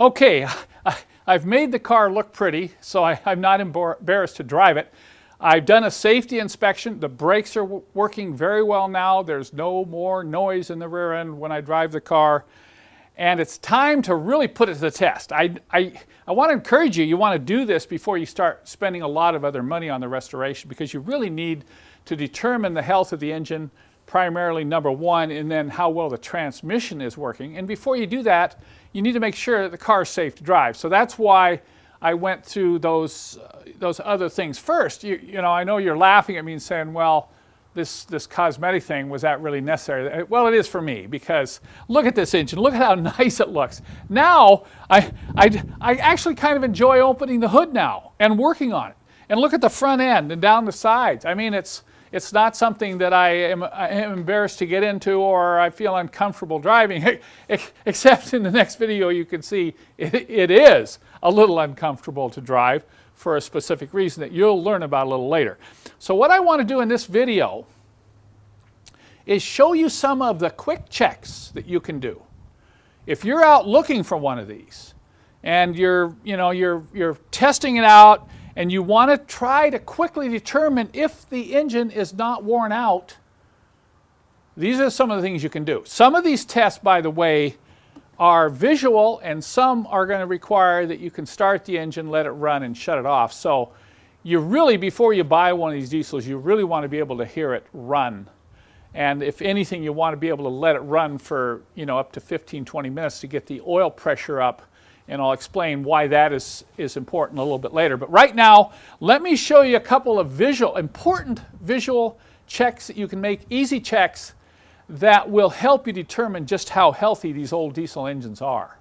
Okay, I've made the car look pretty, so I'm not embarrassed to drive it. I've done a safety inspection. The brakes are working very well now. There's no more noise in the rear end when I drive the car. And it's time to really put it to the test. I want to encourage you, you want to do this before you start spending a lot of other money on the restoration, because you really need to determine the health of the engine, primarily number one, and then how well the transmission is working. And before you do that, you need to make sure that the car is safe to drive. So that's why I went through those other things first. You know, I know you're laughing at me and saying, well, this cosmetic thing, was that really necessary? Well, it is for me, because look at this engine. Look at how nice it looks. Now, I actually kind of enjoy opening the hood now and working on it. And look at the front end and down the sides. I mean, it's not something that I am embarrassed to get into or I feel uncomfortable driving, except in the next video you can see it is a little uncomfortable to drive for a specific reason that you'll learn about a little later. So what I want to do in this video is show you some of the quick checks that you can do. If you're out looking for one of these and you're testing it out and you want to try to quickly determine if the engine is not worn out, these are some of the things you can do. Some of these tests, by the way, are visual, and some are going to require that you can start the engine, let it run, and shut it off. So you really, before you buy one of these diesels, you really want to be able to hear it run. And if anything, you want to be able to let it run for up to 15-20 minutes to get the oil pressure up. And I'll explain why that is important a little bit later. But right now, let me show you a couple of important visual checks that you can make, easy checks that will help you determine just how healthy these old diesel engines are.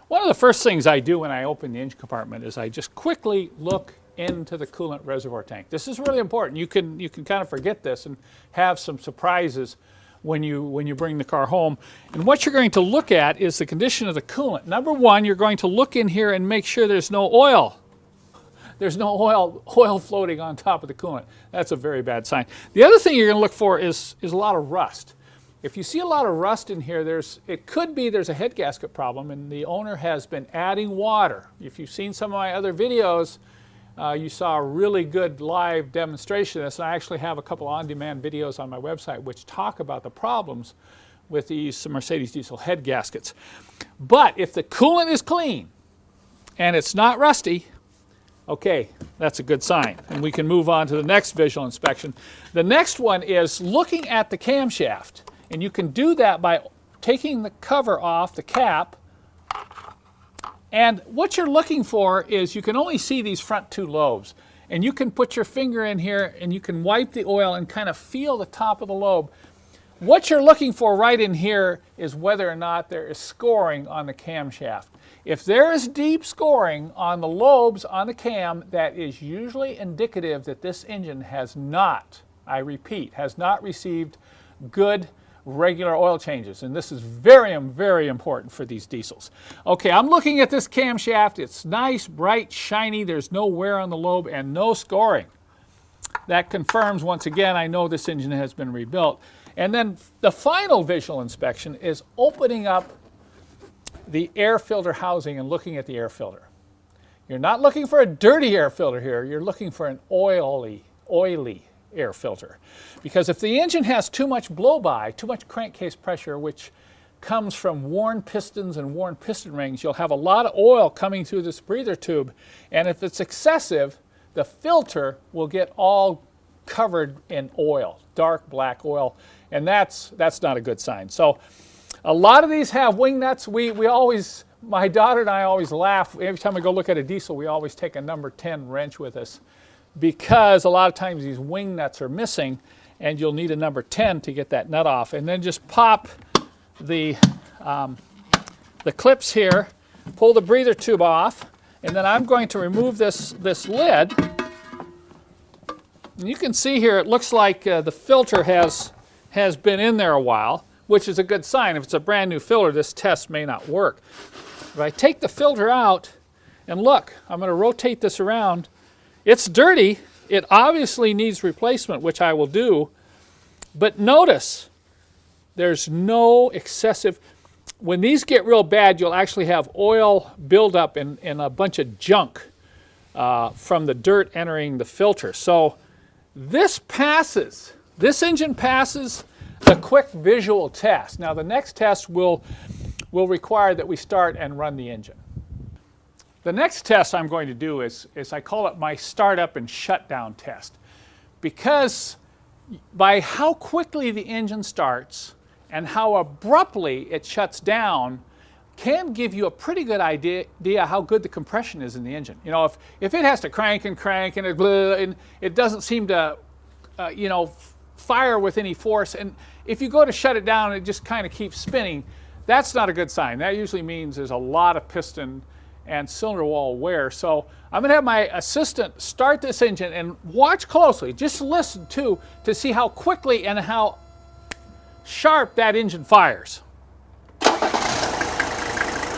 One of the first things I do when I open the engine compartment is I just quickly look into the coolant reservoir tank. This is really important. You can kind of forget this and have some surprises when you bring the car home. And what you're going to look at is the condition of the coolant. Number one, you're going to look in here and make sure there's no oil. There's no oil floating on top of the coolant. That's a very bad sign. The other thing you're going to look for is a lot of rust. If you see a lot of rust in here, it could be there's a head gasket problem and the owner has been adding water. If you've seen some of my other videos, you saw a really good live demonstration of this. And I actually have a couple on-demand videos on my website which talk about the problems with these Mercedes diesel head gaskets. But if the coolant is clean and it's not rusty, okay, that's a good sign. And we can move on to the next visual inspection. The next one is looking at the camshaft. And you can do that by taking the cover off the cap. And what you're looking for is you can only see these front two lobes. And you can put your finger in here and you can wipe the oil and kind of feel the top of the lobe. What you're looking for right in here is whether or not there is scoring on the camshaft. If there is deep scoring on the lobes on the cam, that is usually indicative that this engine has not, I repeat, has not received good regular oil changes. And this is very, very important for these diesels. Okay, I'm looking at this camshaft. It's nice, bright, shiny. There's no wear on the lobe and no scoring. That confirms, once again, I know this engine has been rebuilt. And then the final visual inspection is opening up the air filter housing and looking at the air filter. You're not looking for a dirty air filter here. You're looking for an oily air filter. Because if the engine has too much blowby, too much crankcase pressure, which comes from worn pistons and worn piston rings, you'll have a lot of oil coming through this breather tube. And if it's excessive, the filter will get all covered in oil, dark black oil, and that's not a good sign. So a lot of these have wing nuts. We always, my daughter and I always laugh. Every time we go look at a diesel, we always take a number 10 wrench with us, because a lot of times these wing nuts are missing and you'll need a number 10 to get that nut off. And then just pop the clips here, pull the breather tube off, and then I'm going to remove this lid. And you can see here it looks like the filter has been in there a while, which is a good sign. If it's a brand new filter, this test may not work. If I take the filter out and look, I'm going to rotate this around. It's dirty. It obviously needs replacement, which I will do. But notice there's no excessive. when these get real bad, you'll actually have oil buildup in a bunch of junk from the dirt entering the filter. So this engine passes the quick visual test. Now the next test will require that we start and run the engine. The next test I'm going to do is I call it my startup and shutdown test, because by how quickly the engine starts and how abruptly it shuts down can give you a pretty good idea how good the compression is in the engine. You know, if it has to crank and it doesn't seem to, fire with any force, and if you go to shut it down and it just kind of keeps spinning, that's not a good sign. That usually means there's a lot of piston and cylinder wall wear. So I'm going to have my assistant start this engine and watch closely. Just listen to see how quickly and how sharp that engine fires.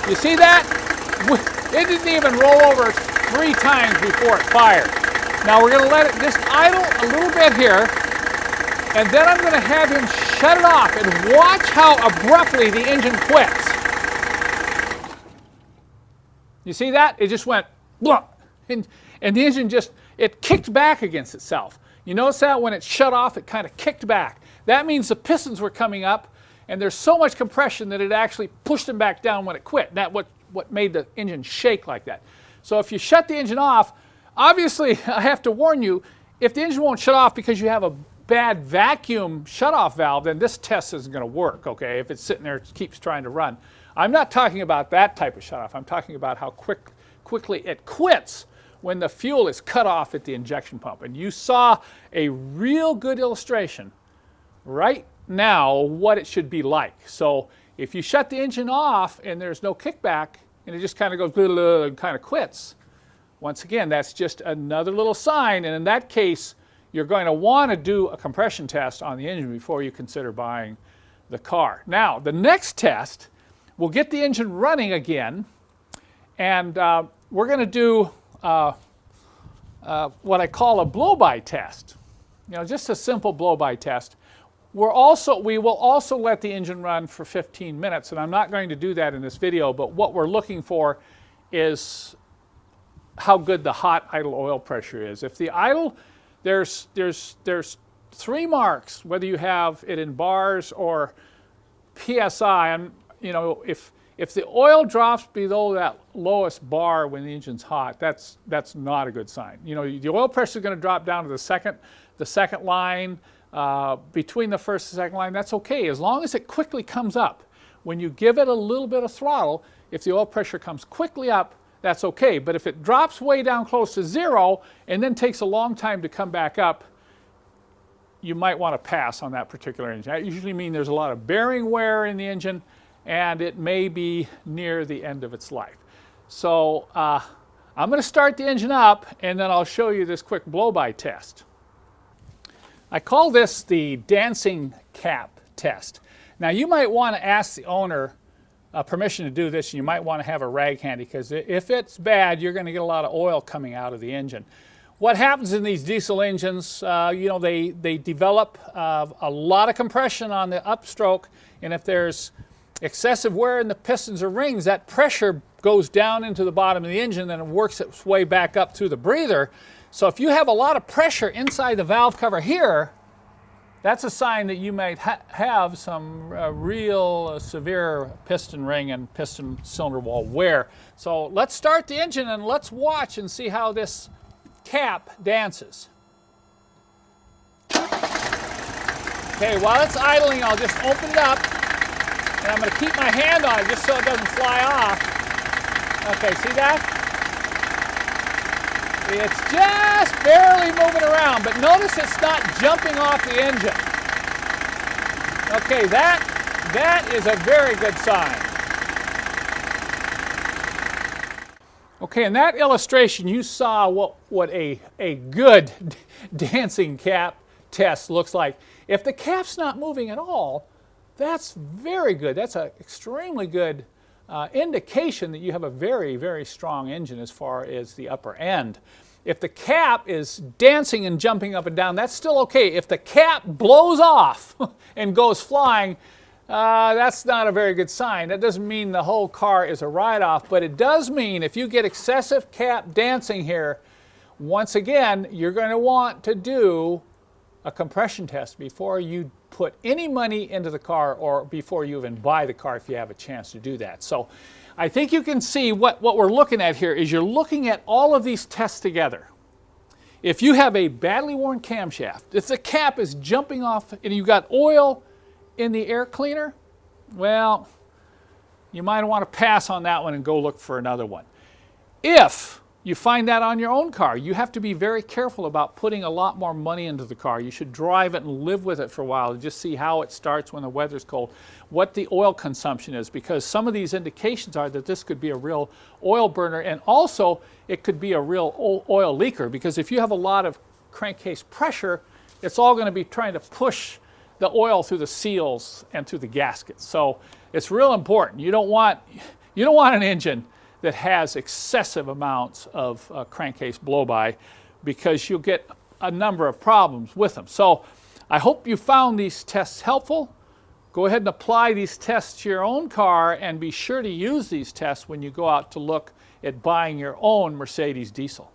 You see that? It didn't even roll over 3 times before it fired. Now we're going to let it just idle a little bit here, and then I'm going to have him shut it off and watch how abruptly the engine quits. You see that? It just went blah, and the engine it kicked back against itself. You notice that when it shut off, it kind of kicked back. That means the pistons were coming up, and there's so much compression that it actually pushed them back down when it quit. That's what made the engine shake like that. So if you shut the engine off, obviously I have to warn you, if the engine won't shut off because you have a bad vacuum shutoff valve, then this test isn't going to work, okay, if it's sitting there and keeps trying to run. I'm not talking about that type of shutoff. I'm talking about how quickly it quits when the fuel is cut off at the injection pump. And you saw a real good illustration right now what it should be like. So if you shut the engine off and there's no kickback and it just kind of goes blah, blah, blah, and kind of quits, once again, that's just another little sign. And in that case, you're going to want to do a compression test on the engine before you consider buying the car. Now, the next test, we'll get the engine running again, and we're going to do what I call a blow-by test. You know, just a simple blow-by test. We will also let the engine run for 15 minutes, and I'm not going to do that in this video, but what we're looking for is how good the hot idle oil pressure is. If the idle, there's 3 marks, whether you have it in bars or PSI. And you know, if the oil drops below that lowest bar when the engine's hot, that's not a good sign. You know, the oil pressure is going to drop down to the second line, between the first and second line. That's okay as long as it quickly comes up. When you give it a little bit of throttle, if the oil pressure comes quickly up, that's okay. But if it drops way down close to 0 and then takes a long time to come back up, you might want to pass on that particular engine. That usually means there's a lot of bearing wear in the engine, and it may be near the end of its life. So I'm going to start the engine up, and then I'll show you this quick blow-by test. I call this the dancing cap test. Now you might want to ask the owner permission to do this. You might want to have a rag handy, because if it's bad, you're going to get a lot of oil coming out of the engine. What happens in these diesel engines, you know, they develop a lot of compression on the upstroke, and if there's excessive wear in the pistons or rings, that pressure goes down into the bottom of the engine and it works its way back up through the breather. So if you have a lot of pressure inside the valve cover here, that's a sign that you might have some real severe piston ring and piston cylinder wall wear. So let's start the engine and let's watch and see how this cap dances. Okay, while it's idling, I'll just open it up, and I'm going to keep my hand on it just so it doesn't fly off. Okay, see that? It's just barely moving around, but notice it's not jumping off the engine. Okay, that is a very good sign. Okay, in that illustration, you saw what a good dancing cap test looks like. If the cap's not moving at all, that's very good. That's an extremely good indication that you have a very, very strong engine as far as the upper end. If the cap is dancing and jumping up and down, that's still okay. If the cap blows off and goes flying, That's not a very good sign. That doesn't mean the whole car is a write-off, but it does mean if you get excessive cap dancing here, once again, you're going to want to do a compression test before you put any money into the car or before you even buy the car if you have a chance to do that. So I think you can see what we're looking at here is you're looking at all of these tests together. If you have a badly worn camshaft, if the cap is jumping off and you've got oil in the air cleaner, well, you might want to pass on that one and go look for another one. If you find that on your own car, you have to be very careful about putting a lot more money into the car. You should drive it and live with it for a while and just see how it starts when the weather's cold, what the oil consumption is, because some of these indications are that this could be a real oil burner, and also it could be a real oil leaker, because if you have a lot of crankcase pressure, it's all going to be trying to push the oil through the seals and through the gaskets. So it's real important. You don't want an engine that has excessive amounts of crankcase blowby, because you'll get a number of problems with them. So I hope you found these tests helpful. Go ahead and apply these tests to your own car, and be sure to use these tests when you go out to look at buying your own Mercedes diesel.